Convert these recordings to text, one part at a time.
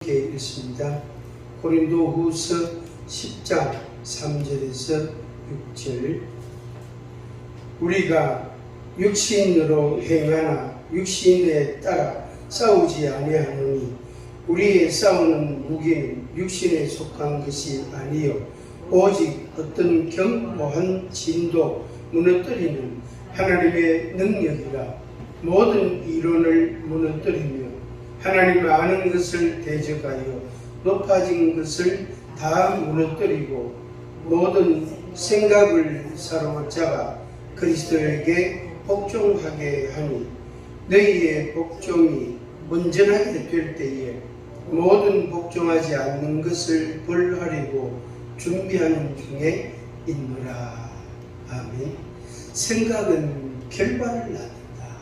이렇게 있습니다. 고린도후서 10장 3절에서 6절. 우리가 육신으로 행하나 육신에 따라 싸우지 아니하노니 우리의 싸우는 무기는 육신에 속한 것이 아니요 오직 어떤 견고한 진도 무너뜨리는 하나님의 능력이라. 모든 이론을 무너뜨리며 하나님 아는 것을 대적하여 높아진 것을 다 무너뜨리고 모든 생각을 사로잡아 그리스도에게 복종하게 하니 너희의 복종이 온전하게 될 때에 모든 복종하지 않는 것을 벌하려고 준비하는 중에 있노라. 아멘. 생각은 결과를 낳는다.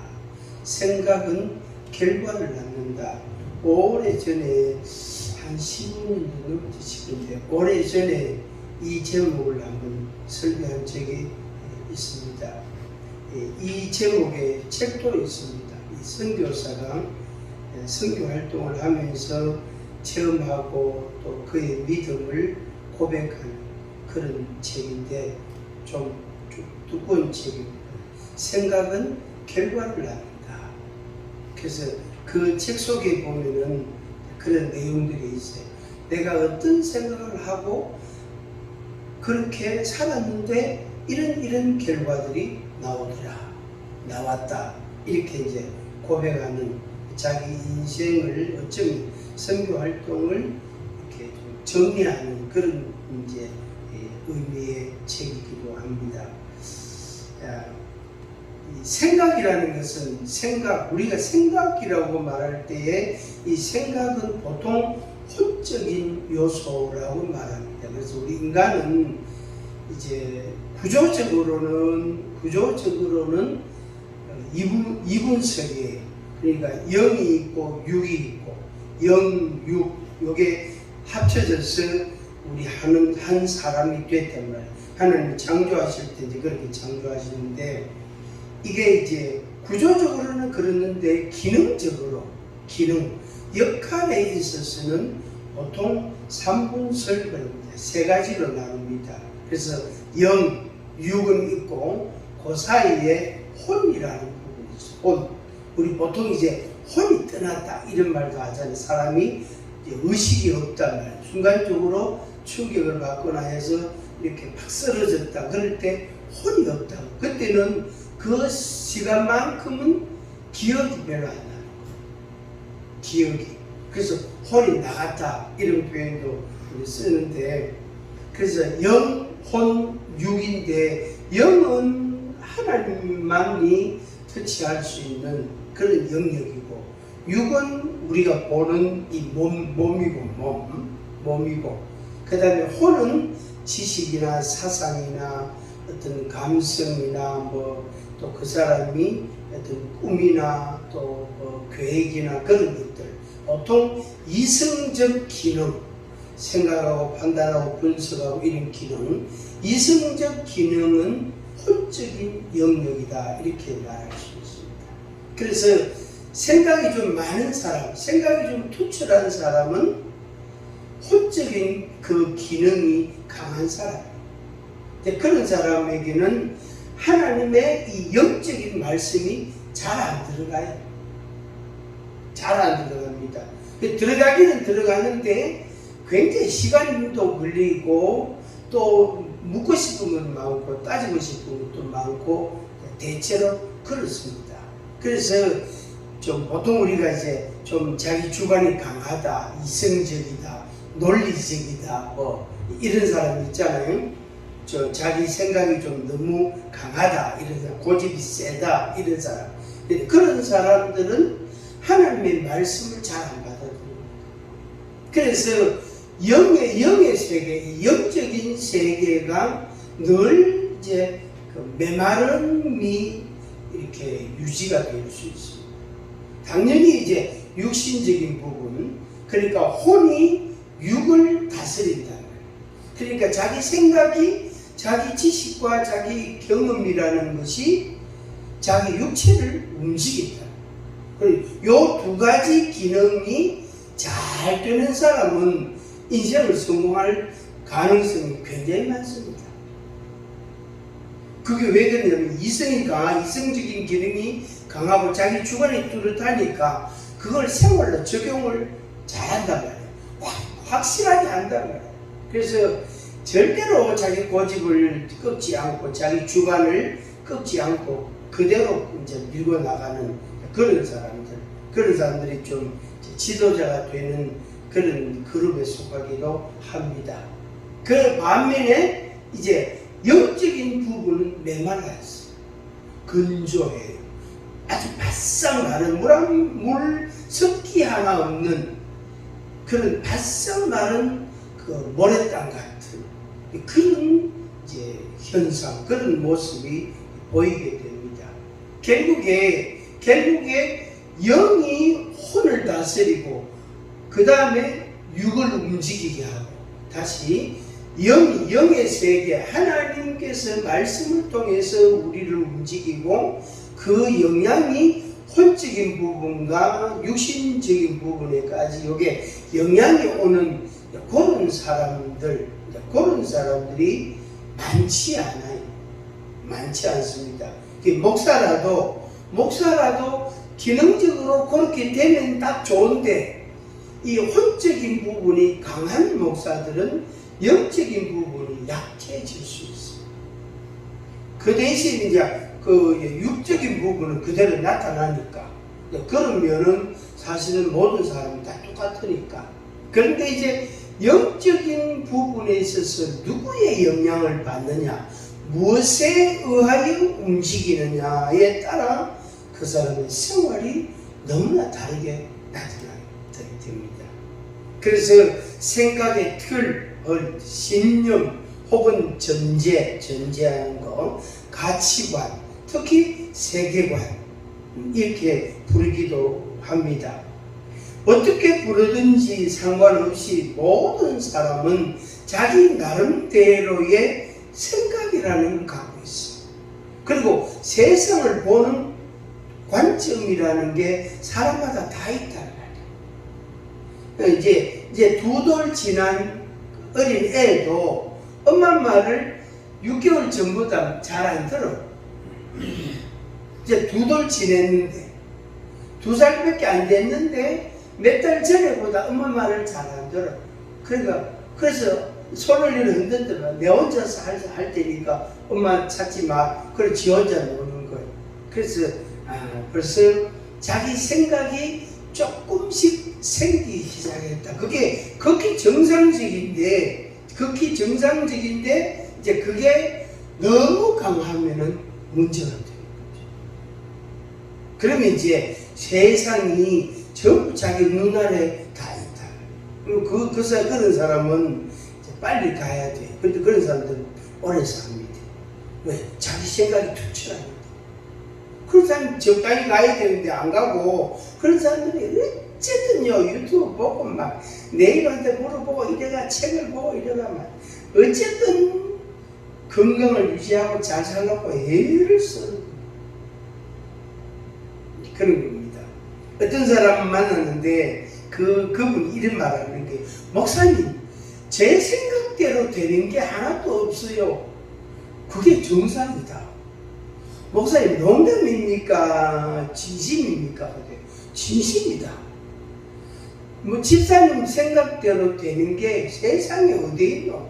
생각은 결과를 낳는다. 오래전에 한 15년 정도 되시는데 오래전에 이 제목을 한번 설교한 적이 있습니다. 이 제목의 책도 있습니다. 이 선교사가 선교 활동을 하면서 체험하고 또 그의 믿음을 고백하는 그런 책인데 좀 두꺼운 책입니다. 생각은 결과를 낳는다. 그래서 그 책 속에 보면은 그런 내용들이 있어요. 내가 어떤 생각을 하고 그렇게 살았는데 이런 결과들이 나왔다. 이렇게 이제 고백하는 자기 인생을 어쩌면 선교 활동을 이렇게 좀 정리하는 그런 이제 의미의 책이기도 합니다. 이 생각이라는 것은 우리가 생각이라고 말할 때에 이 생각은 보통 혼적인 요소라고 말합니다. 그래서 우리 인간은 이제 구조적으로는 이분석이에요. 그러니까 0이 있고 6이 있고 0, 6 요게 합쳐져서 우리 한 사람이 됐단 말이에요. 하나님 창조하실 때 이제 그렇게 창조하시는데 이게 이제 구조적으로는 그러는데 역할에 있어서는 보통 3분설을 세 가지로 나눕니다. 그래서 0, 6은 있고 그 사이에 혼이라는 부분이 있어요. 혼. 우리 보통 이제 혼이 떠났다 이런 말도 하잖아요. 사람이 이제 의식이 없단 말이에요. 순간적으로 충격을 받거나 해서 이렇게 팍 쓰러졌다. 그럴 때 혼이 없다고. 그때는 그 시간만큼은 기억이 별로 안 나요. 기억이. 그래서 혼이 나갔다. 이런 표현도 쓰는데, 그래서 영, 혼, 육인데, 영은 하나님만이 터치할 수 있는 그런 영역이고, 육은 우리가 보는 이 몸이고, 그 다음에 혼은 지식이나 사상이나 어떤 감성이나 또 그 사람이 어떤 꿈이나 또 계획이나 그런 것들, 보통 이성적 기능, 생각하고 판단하고 분석하고 이런 기능, 이성적 기능은 혼적인 영역이다 이렇게 말할 수 있습니다. 그래서 생각이 좀 많은 사람, 생각이 좀 투철한 사람은 혼적인 그 기능이 강한 사람이에요. 그런 사람에게는 하나님의 이 영적인 말씀이 잘 안 들어가요. 잘 안 들어갑니다. 들어가기는 들어가는데 굉장히 시간도 걸리고 또 묻고 싶은 건 많고 따지고 싶은 것도 많고 대체로 그렇습니다. 그래서 좀 보통 우리가 이제 좀 자기 주관이 강하다, 이성적이다, 논리적이다 이런 사람 있잖아요. 자기 생각이 좀 너무 강하다 이런 사람, 고집이 세다 이런 사람. 그런 사람들은 하나님의 말씀을 잘 안 받아들입니다. 그래서 영의 세계, 영적인 세계가 늘 이제 그 메마름이 이렇게 유지가 될 수 있습니다. 당연히 이제 육신적인 부분, 그러니까 혼이 육을 다스린다는 거예요. 그러니까 자기 생각이 자기 지식과 자기 경험이라는 것이 자기 육체를 움직인다. 요 두 가지 기능이 잘 잘 되는 사람은 인생을 성공할 가능성이 굉장히 많습니다. 그게 왜 그러냐면 이성적인 기능이 강하고 자기 주관이 뚜렷하니까 그걸 생활로 적용을 잘한단 말이에요. 확실하게 한단 말이에요. 그래서 절대로 자기 고집을 꺾지 않고 자기 주관을 꺾지 않고 그대로 이제 밀고 나가는 그런 사람들이 좀 지도자가 되는 그런 그룹에 속하기도 합니다. 그 반면에 이제 영적인 부분은 메말라 있어요. 건조해요. 아주 바싹 나는 물 습기 하나 없는 그런 바싹 나는 그 모래땅 같은 그런 이제 현상, 그런 모습이 보이게 됩니다. 결국에 영이 혼을 다스리고 그 다음에 육을 움직이게 하고 다시 영의 세계, 하나님께서 말씀을 통해서 우리를 움직이고 그 영향이 혼적인 부분과 육신적인 부분에까지 이게 영향이 오는 그런 사람들이 많지 않아요. 많지 않습니다. 목사라도 기능적으로 그렇게 되면 딱 좋은데 이 혼적인 부분이 강한 목사들은 영적인 부분이 약해질 수 있어요. 그 대신 이제 그 육적인 부분은 그대로 나타나니까 그러면은 사실은 모든 사람이 다 똑같으니까. 그런데 이제 영적인 부분에 있어서 누구의 영향을 받느냐, 무엇에 의하여 움직이느냐에 따라 그 사람의 생활이 너무나 다르게 나타나게 됩니다. 그래서 생각의 틀, 신념 혹은 전제하는 거, 가치관, 특히 세계관 이렇게 부르기도 합니다. 어떻게 부르든지 상관없이 모든 사람은 자기 나름대로의 생각이라는 걸 갖고 있어요. 그리고 세상을 보는 관점이라는 게 사람마다 다 있다는 말이에요. 이제 2돌 지난 어린 애도 엄마 말을 6개월 전보다 잘 안 들어. 이제 2돌 지냈는데 2살밖에 안 됐는데 몇 달 전에보다 엄마 말을 잘 안 들어. 그래서 손을 흔들더라. 내 혼자서 할 때니까 엄마 찾지 마. 그래 지 혼자 노는 거예요. 그래서 벌써 자기 생각이 조금씩 생기기 시작했다. 그게 극히 정상적인데 이제 그게 너무 강하면은 문제가 되는 거죠. 그러면 이제 세상이 전부 자기 눈 아래 다 있다. 그리고 그런 사람은 이제 빨리 가야 돼. 근데 그런 사람들은 오래 삽니다. 왜? 자기 생각이 투철하니까. 그런 사람 적당히 가야 되는데 안 가고, 그런 사람들이 어쨌든요, 유튜브 보고 막, 네이버한테 물어보고 이래가, 책을 보고 이래가 막, 어쨌든 건강을 유지하고 잘 살려고 애를 쓰는 그런 겁니다. 어떤 사람을 만났는데, 그분이 이런 말을 하는 게, 목사님, 제 생각대로 되는 게 하나도 없어요. 그게 정상이다. 목사님 농담입니까? 진심입니까? 진심이다. 집사님 생각대로 되는 게 세상에 어디 있노?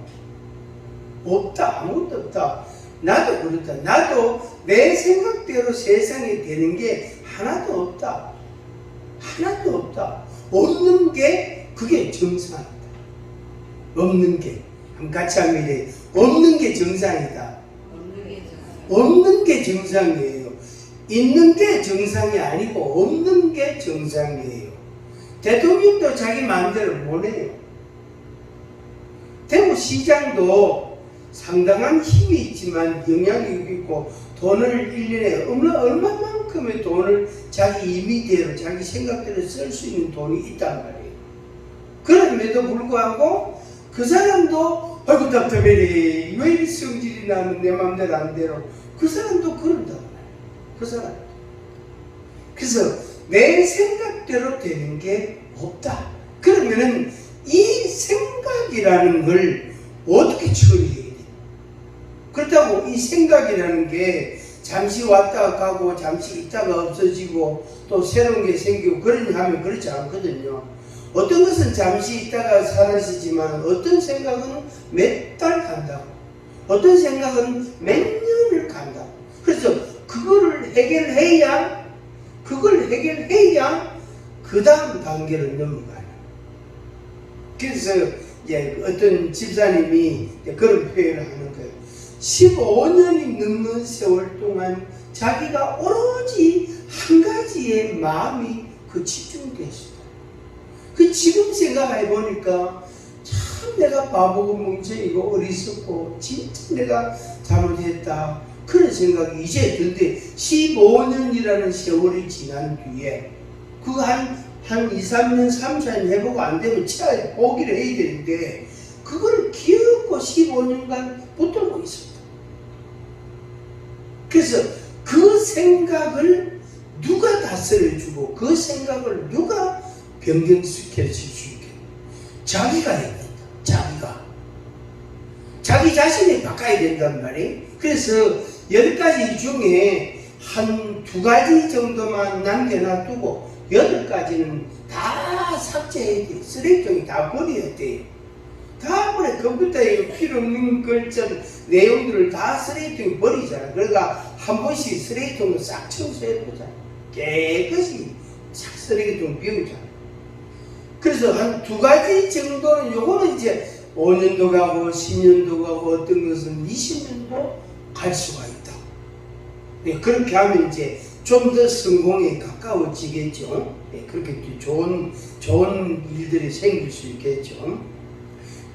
없다. 아무것도 없다. 나도 그렇다. 나도 내 생각대로 세상에 되는 게 하나도 없다. 하나도 없다. 없는 게 그게 정상이다. 없는 게. 한번 같이 하면 없는 게 정상이다. 없는 게 정상이에요. 있는 게 정상이 아니고 없는 게 정상이에요. 대통령도 자기 마음대로 못 해요. 대구시장도 상당한 힘이 있지만 영향력이 있고 돈을 1년에 얼마만큼의 돈을 자기 임의대로 자기 생각대로 쓸 수 있는 돈이 있단 말이에요. 그럼에도 불구하고 그 사람도 아이고 답답해. 왜 이리 성질이 나는 내 맘대로 안 되노. 그 사람도 그런단 말이에요. 그 사람도. 그래서 내 생각대로 되는 게 없다. 그러면은 이 생각이라는 걸 어떻게 처리해야 돼? 그렇다고 이 생각이라는 게 잠시 왔다가 가고 잠시 있다가 없어지고 또 새로운 게 생기고 그러냐 하면 그렇지 않거든요. 어떤 것은 잠시 있다가 사라지지만 어떤 생각은 몇 달 간다고, 어떤 생각은 몇 년을 간다고. 그래서 그걸 해결해야 그 다음 단계를 넘어가요. 그래서 어떤 집사님이 그런 표현을 하는 거예요. 15년이 넘는 세월 동안 자기가 오로지 한 가지의 마음이 집중됐어요. 지금 생각해 보니까 참 내가 바보고 멍청이고 어리석고 진짜 내가 잘못했다. 그런 생각이 이제 든데 15년이라는 세월이 지난 뒤에 그거 한 2, 3년, 3, 4년 해보고 안 되면 차라리 포기를 해야 되는데 그걸 기어코 15년간 붙들고 있습니다. 그래서 그 생각을 누가 다스려주고 그 생각을 누가 변경시켜 줄 수 있게 자기가 해야 된다. 자기 자신이 바꿔야 된단 말이에요. 그래서 10가지 중에 한 2가지 정도만 남겨놔두고 8가지는 다 삭제해야 돼. 쓰레기통에 다 버려야 돼. 다 버려. 컴퓨터에 필요 없는 글자 내용들을 다 쓰레기통에 버리잖아. 그러니까 한 번씩 쓰레기통을 싹 청소해보자. 깨끗이 싹 쓰레기통 비우자. 그래서 한 2가지 정도는 요거는 이제 5년도 가고 10년도 가고 어떤 것은 20년도 갈 수가 있다. 네, 그렇게 하면 이제 좀 더 성공에 가까워지겠죠. 네, 그렇게 좋은 일들이 생길 수 있겠죠.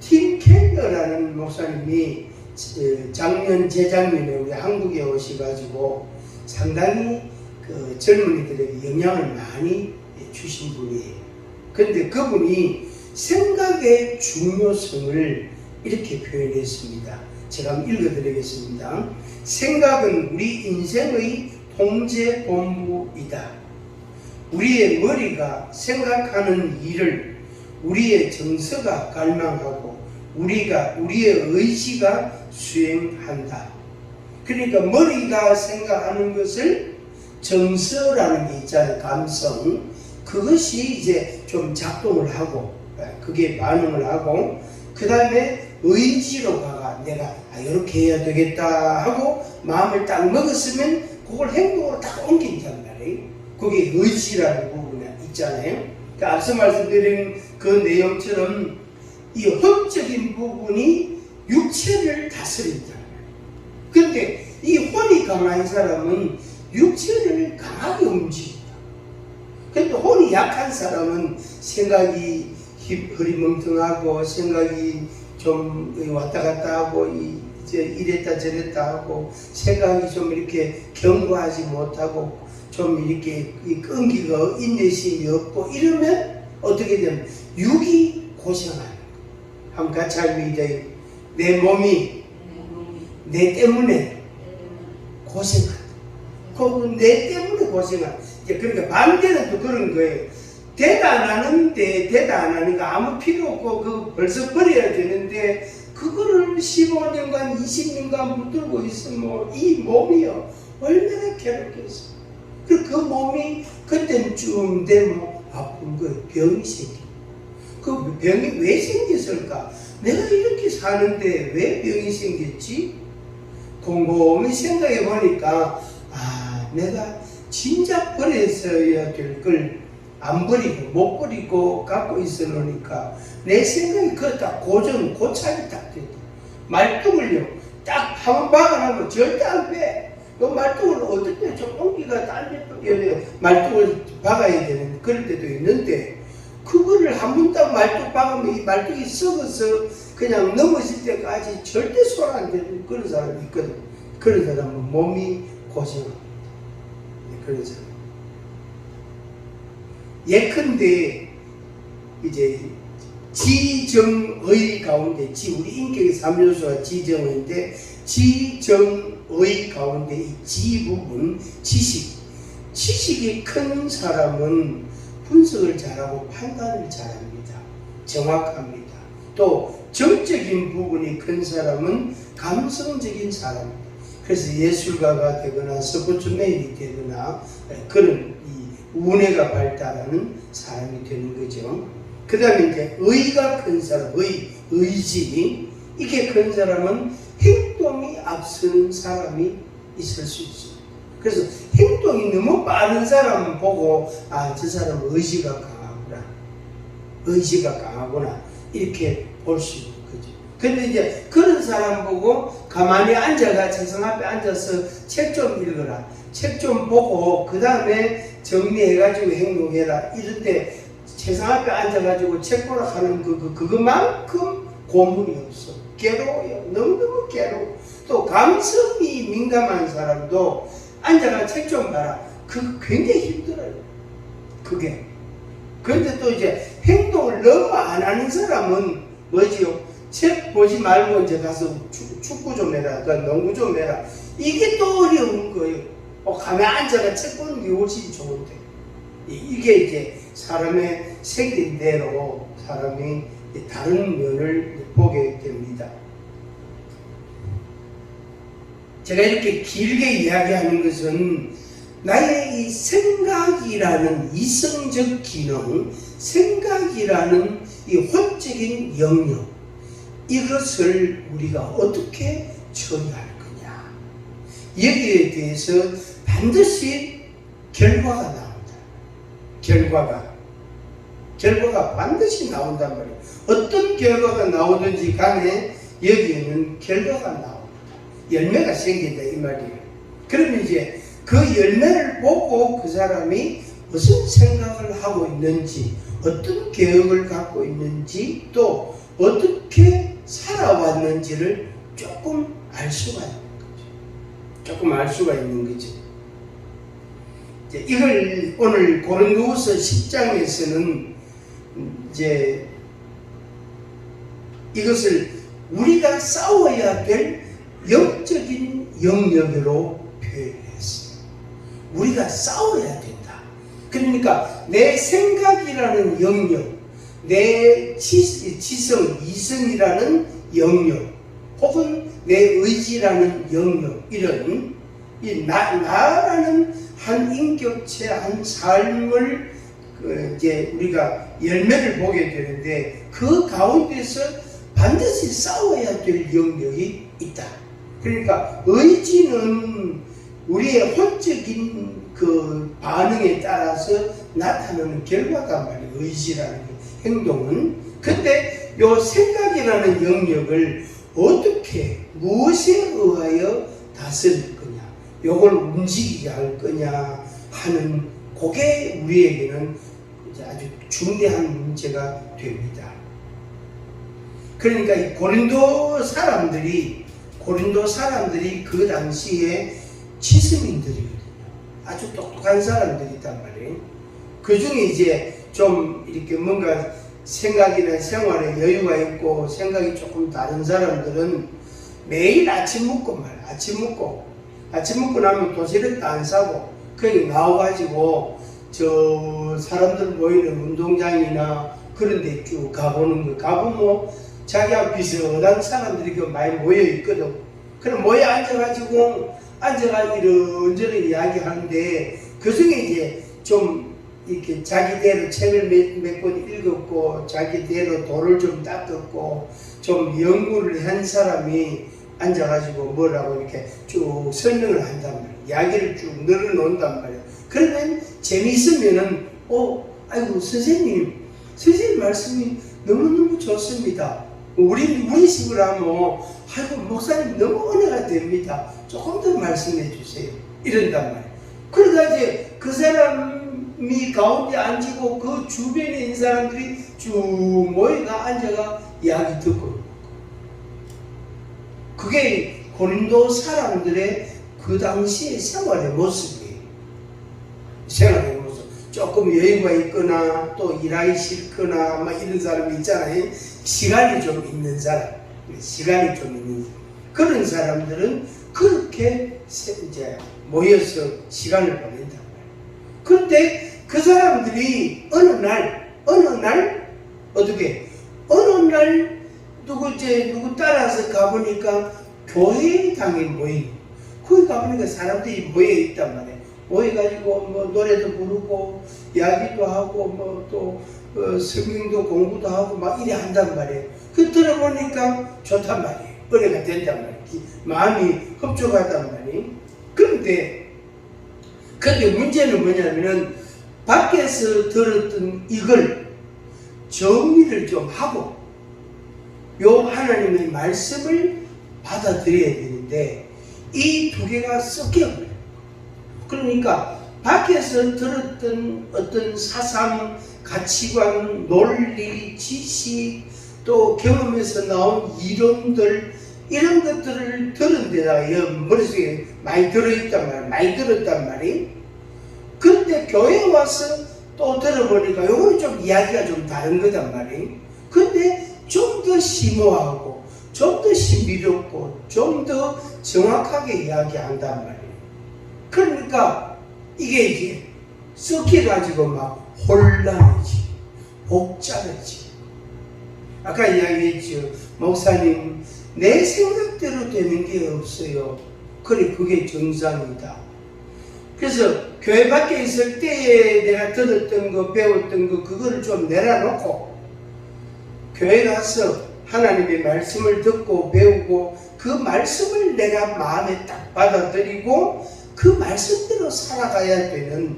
팀 켈러라는 목사님이 재작년에 우리 한국에 오셔가지고 상당히 그 젊은이들에게 영향을 많이 주신 분이에요. 그런데 그분이 생각의 중요성을 이렇게 표현했습니다. 제가 한번 읽어드리겠습니다. 생각은 우리 인생의 통제본부이다. 우리의 머리가 생각하는 일을 우리의 정서가 갈망하고 우리의 의지가 수행한다. 그러니까 머리가 생각하는 것을 정서라는 게 있잖아요. 감성. 그것이 이제 좀 작동을 하고 그게 반응을 하고 그 다음에 의지로 가가 내가 이렇게 해야 되겠다 하고 마음을 딱 먹었으면 그걸 행동으로 딱 옮긴단 말이에요. 그게 의지라는 부분이 있잖아요. 그러니까 앞서 말씀드린 그 내용처럼 이 혼적인 부분이 육체를 다스린단 말이에요. 그런데 이 혼이 강한 사람은 육체를 강하게 움직인다. 그런데 혼이 약한 사람은 생각이 흐리멍텅하고 생각이 좀 왔다 갔다 하고 이제 이랬다 저랬다 하고 생각이 좀 이렇게 견고하지 못하고 좀 이렇게 끈기가 인내심이 없고 이러면 어떻게 되면 육이 고생하는 거예요. 한번 같이 알고 내 몸이 내 때문에 고생한다. 그 내 때문에 고생한다. 그러니까 반대는 또 그런 거예요. 대답 안 하는데 대답 안 하니까 아무 필요 없고 그거 벌써 버려야 되는데 그거를 15년간 20년간 붙들고 있으면 이 몸이요 얼마나 괴롭겠어. 그 몸이 그때쯤 되면 아픈 거예요. 병이 생겨. 그 병이 왜 생겼을까? 내가 이렇게 사는데 왜 병이 생겼지? 곰곰이 생각해 보니까 내가 진짜 버렸어야 될 걸 안 버리고 못 버리고 갖고 있어 놓으니까 내 생각이 그렇다 고착이 딱 됐다. 말뚝을요 딱 한 번 박아놓으면 절대 안 빼. 그 말뚝을 어떻게 좀 옮기가 딴 데 말뚝을 박아야 되는 그럴 때도 있는데 그거를 한 번 딱 말뚝 박으면 이 말뚝이 썩어서 그냥 넘어질 때까지 절대 손 안 대는 그런 사람이 있거든. 그런 사람은 몸이 고생합니다. 그런 사람. 예컨대 이제 지정의 가운데 우리 인격의 3요소가 지정의인데 지정의 가운데 이 지 부분 지식이 큰 사람은 분석을 잘하고 판단을 잘합니다. 정확합니다. 또 정적인 부분이 큰 사람은 감성적인 사람입니다. 그래서 예술가가 되거나 스포츠맨이 되거나 그런 이 우뇌가 발달하는 사람이 되는 거죠. 그 다음에 이제 의가 큰 사람, 의지. 이게 큰 사람은 행동이 앞서는 사람이 있을 수 있어요. 그래서 행동이 너무 빠른 사람 보고 저 사람은 의지가 강하구나 이렇게 볼 수 있는 거죠. 근데 이제 그런 사람 보고 가만히 앉아가 책상 앞에 앉아서 책 좀 읽어라, 책 좀 보고 그 다음에 정리해가지고 행동해라 이럴 때 책상 앞에 앉아가지고 책 보라 하는 그것만큼 고문이 없어. 괴로워요. 너무너무 괴로워. 또 감성이 민감한 사람도 앉아가 책 좀 봐라. 그거 굉장히 힘들어요. 그게. 그런데 또 이제 행동을 너무 안 하는 사람은 뭐지요? 책 보지 말고 이제 가서 축구 좀 해라, 농구 좀 해라. 이게 또 어려운 거예요. 가만히 앉아가 책 보는 게 훨씬 좋은데. 이게 이제 사람의 생긴 대로 사람이 다른 면을 보게 됩니다. 제가 이렇게 길게 이야기하는 것은 나의 이 생각이라는 이성적 기능, 생각이라는 이 혼적인 영역, 이것을 우리가 어떻게 처리할 거냐. 여기에 대해서 반드시 결과가 나온다. 결과가 반드시 나온단 말이에요. 어떤 결과가 나오든지 간에 여기에는 결과가 나옵니다. 열매가 생긴다 이 말이에요. 그러면 이제 그 열매를 보고 그 사람이 무슨 생각을 하고 있는지, 어떤 계획을 갖고 있는지, 또 어떻게 살아왔는지를 조금 알 수가 있는 거죠. 이걸 오늘 고린도후서 10장에서는 이제 이것을 우리가 싸워야 될 영적인 영역으로 표현했어요. 우리가 싸워야 된다. 그러니까 내 생각이라는 영역, 내 지성, 이성이라는 영역, 혹은 내 의지라는 영역, 이런 나라는 한 인격체, 한 삶을 이제 우리가 열매를 보게 되는데 그 가운데서 반드시 싸워야 될 영역이 있다. 그러니까 의지는 우리의 혼적인 그 반응에 따라서 나타나는 결과단 말이에요. 의지라는 행동은. 근데 요 생각이라는 영역을 어떻게, 무엇에 의하여 다스릴 거냐, 요걸 움직이게 할 거냐 하는 그게 우리에게는 아주 중대한 문제가 됩니다. 그러니까 이 고린도 사람들이 그 당시에 지성인들이거든요. 아주 똑똑한 사람들이단 말이에요. 그 중에 이제 좀 이렇게 뭔가 생각이나 생활에 여유가 있고 생각이 조금 다른 사람들은 매일 아침 먹고 나면 도시락도 안 싸고 그냥 나와가지고 저 사람들 모이는 운동장이나 그런 데 쭉 가보는 거. 가보면 자기 앞 비슷한 사람들이 많이 모여 있거든. 그럼 모여 앉아가지고 이런저런 이야기 하는데 그 중에 이제 좀 이렇게 자기대로 책을 몇 권 읽었고 자기대로 돌을 좀 닦았고 좀 연구를 한 사람이 앉아가지고 뭐라고 이렇게 쭉 설명을 한단 말이야. 이야기를 쭉 늘어놓는단 말이야. 그러면 재미있으면은 아이고 선생님 말씀이 너무너무 좋습니다. 우리 식으로 하면 아이고 목사님 너무 은혜가 됩니다. 조금 더 말씀해 주세요. 이런단 말이야. 그러다 이제 그 사람이 가운데 앉히고 그 주변에 있는 사람들이 쭉 모여가 앉아가 이야기 듣고, 그게 고린도 사람들의 그 당시의 생활의 모습이에요. 생활의 모습. 조금 여유가 있거나 또 일하기 싫거나 막 이런 사람이 있잖아요. 시간이 좀 있는 사람. 그런 사람들은 그렇게 이제 모여서 시간을 보낸단 말이에요. 그런데 그 사람들이 어느 날 어떻게 날 누구 따라서 가보니까 교회당에 모임. 거기 가보니까 사람들이 모여 있단 말이에요. 모여가지고 뭐 노래도 부르고 이야기도 하고 뭐 또 성경도 공부도 하고 막 이래 한단 말이에요. 그 들어보니까 좋단 말이에요. 은혜가 된단 말이에요. 마음이 흡족하단 말이에요. 그런데 문제는 뭐냐면은 밖에서 들었던 이걸 정리를 좀 하고 요 하나님의 말씀을 받아들여야 되는데 이 두 개가 섞여버려요. 그러니까 밖에서 들었던 어떤 사상, 가치관, 논리, 지식, 또 경험에서 나온 이론들 이런 것들을 들은 데다가 머릿속에 많이 들었단 말이에요. 그런데 교회에 와서 또 들어보니까 요거는 좀 이야기가 좀 다른 거단 말이에요. 근데 좀 더 심오하고 좀 더 신비롭고 좀 더 정확하게 이야기한단 말이에요. 그러니까 이게 이제 섞여가지고 막 혼란해지, 복잡해지. 아까 이야기했죠. 목사님, 내 생각대로 되는 게 없어요. 그래, 그게 정상이다. 그래서 교회 밖에 있을 때에 내가 들었던 거, 배웠던 거, 그거를 좀 내려놓고 교회 가서 하나님의 말씀을 듣고 배우고 그 말씀을 내가 마음에 딱 받아들이고 그 말씀대로 살아가야 되는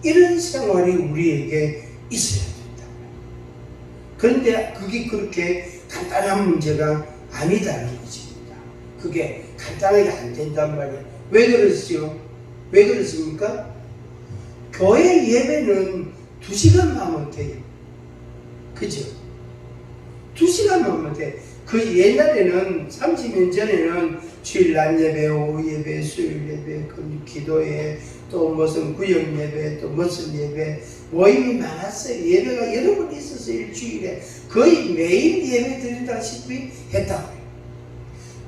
이런 생활이 우리에게 있어야 된다. 그런데 그게 그렇게 간단한 문제가 아니다는 것입니다. 그게 간단하게 안 된단 말이에요. 왜 그러시죠? 왜 그렇습니까? 교회 예배는 2시간만 하면 돼요. 그죠? 2시간만 하면 돼. 그 옛날에는 30년 전에는 주일 낮 예배, 오후 예배, 수요일 예배, 그 기도회, 또 무슨 구역 예배, 또 무슨 예배, 모임이 많았어요. 예배가 여러 번 있어서 일주일에 거의 매일 예배 드리다시피 했다고요.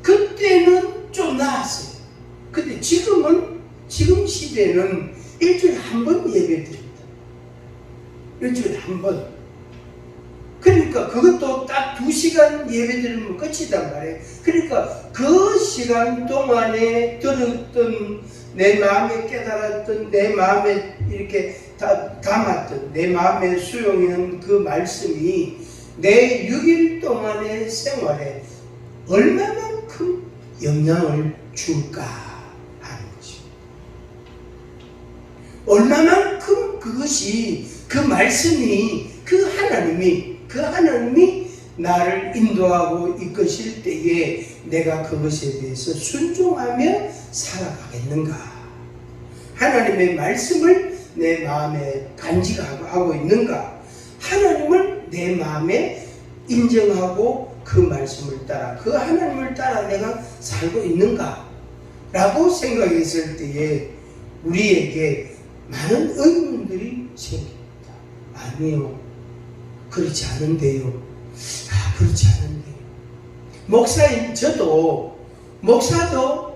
그때는 좀 나았어요. 근데 지금 시대는 일주일에 한 번 예배 드립니다. 일주일에 한 번. 그러니까 그것도 딱 2시간 예배 드리면 끝이단 말이에요. 그러니까 그 시간 동안에 들었던 내 마음에 깨달았던 내 마음에 이렇게 담았던 내 마음에 수용한 그 말씀이 내 6일 동안의 생활에 얼마만큼 영향을 줄까 하는 것입니다. 얼마만큼 그것이 그 말씀이 그 하나님이 나를 인도하고 이끄실 때에 내가 그것에 대해서 순종하며 살아가겠는가. 하나님의 말씀을 내 마음에 간직하고 있는가. 하나님을 내 마음에 인정하고 그 말씀을 따라 그 하나님을 따라 내가 살고 있는가 라고 생각했을 때에 우리에게 많은 의문들이 생깁니다. 아니요, 그렇지 않은데요. 그렇지 않은데요. 목사인 저도 목사도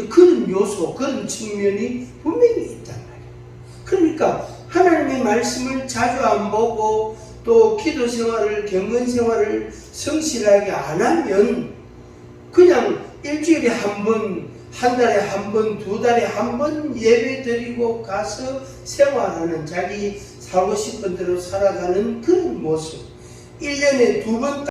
그런 요소, 그런 측면이 분명히 있단 말이에요. 그러니까 하나님의 말씀을 자주 안 보고 또 기도 생활을, 경건 생활을 성실하게 안 하면 그냥 일주일에 한 번, 한 달에 한 번, 2달에 한 번 예배 드리고 가서 생활하는 자기 살고 싶은 대로 살아가는 그런 모습. 1년에 2번